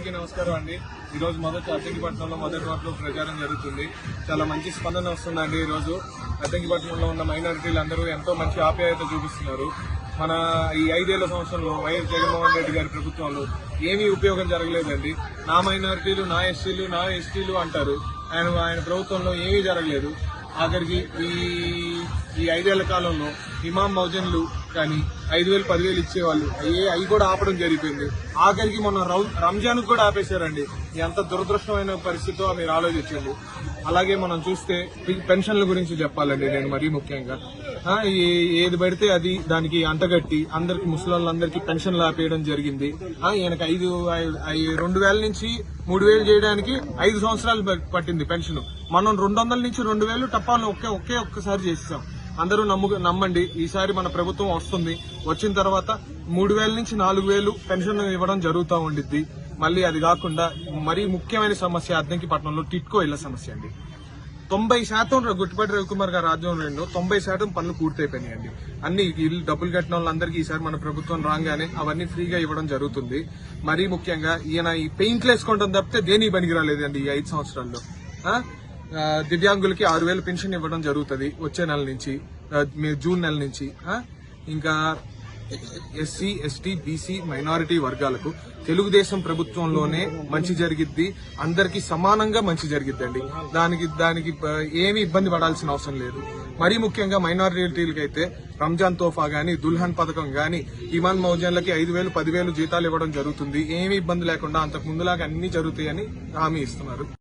అందరికీ నమస్కారం అండి. ఈ రోజు అద్దంకిపట్నంలో మొదటి వాటిలో ప్రచారం జరుగుతుంది. చాలా మంచి స్పందన వస్తుందండి. ఈ రోజు అద్దంకిపట్నంలో ఉన్న మైనారిటీలు అందరూ ఎంతో మంచి ఆప్యాయత చూపిస్తున్నారు. మన ఈ 5 ఏళ్ల సంవత్సరంలో వైఎస్ జగన్మోహన్ రెడ్డి గారి ప్రభుత్వంలో ఏమీ ఉపయోగం జరగలేదండి. నా మైనారిటీలు, నా ఎస్టీలు అంటారు. ఆయన ప్రభుత్వంలో ఏమీ జరగలేదు. ఆఖరికి ఈ 5 ఏళ్ల కాలంలో ఇమాం మౌజన్లు కానీ 5,000, 10,000 ఇచ్చేవాళ్ళు అవి కూడా ఆపడం జరిగిపోయింది. ఆఖరికి మొన్న రంజాన్ కూడా ఆపేశారండి. ఎంత దురదృష్టమైన పరిస్థితితో మీరు ఆలోచించండి. అలాగే మనం చూస్తే పెన్షన్ల గురించి చెప్పాలండి. నేను మరీ ముఖ్యంగా ఏది పడితే అది దానికి అంటగట్టి అందరికి ముసలాళ్ళందరికీ పెన్షన్లు ఆపేయడం జరిగింది. ఈయనకి 2,000 నుంచి 3,000 చేయడానికి 5 సంవత్సరాలు పట్టింది పెన్షన్. మనం 200 నుంచి 2,000 టప్పాలను ఒక్కసారి చేసేసాం. అందరూ నమ్మండి, ఈసారి మన ప్రభుత్వం వస్తుంది. వచ్చిన తర్వాత 3,000 నుంచి 4,000 పెన్షన్ ఇవ్వడం జరుగుతూ ఉండిద్ది. మళ్ళీ అది కాకుండా మరీ ముఖ్యమైన సమస్య అద్దంకిపట్నంలో టిట్కో ఇళ్ల సమస్య అండి. 90% గుట్టిపాటి రవికుమార్ గారి ఆధ్వర్యంలో 90% పనులు పూర్తయిపోయినాయండి. అన్ని ఇల్లు డబ్బులు కట్టిన వాళ్ళందరికీ ఈసారి మన ప్రభుత్వం రాగానే అవన్నీ ఫ్రీగా ఇవ్వడం జరుగుతుంది. మరీ ముఖ్యంగా ఈయన ఈ పెయింట్లు వేసుకోవడం తప్పితే దేనికి పనికిరాలేదండి. ఈ 5 సంవత్సరాల్లో దివ్యాంగులకి 6,000 పెన్షన్ ఇవ్వడం జరుగుతుంది వచ్చే నెల నుంచి, జూన్ నెల నుంచి. ఇంకా ఎస్సీ, ఎస్టీ, బీసీ, మైనారిటీ వర్గాలకు తెలుగుదేశం ప్రభుత్వంలోనే మంచి జరిగిద్ది. అందరికీ సమానంగా మంచి జరిగిద్దండి. దానికి ఏమీ ఇబ్బంది పడాల్సిన అవసరం లేదు. మరీ ముఖ్యంగా మైనారిటీలకైతే రంజాన్ తోఫా గాని, దుల్హన్ పథకం గాని, ఇమాన్ మౌజన్లకి 5,000, 10,000 జీతాలు ఇవ్వడం జరుగుతుంది. ఏమీ ఇబ్బంది లేకుండా అంతకు ముందులాగా అన్ని జరుగుతాయని హామీ ఇస్తున్నారు.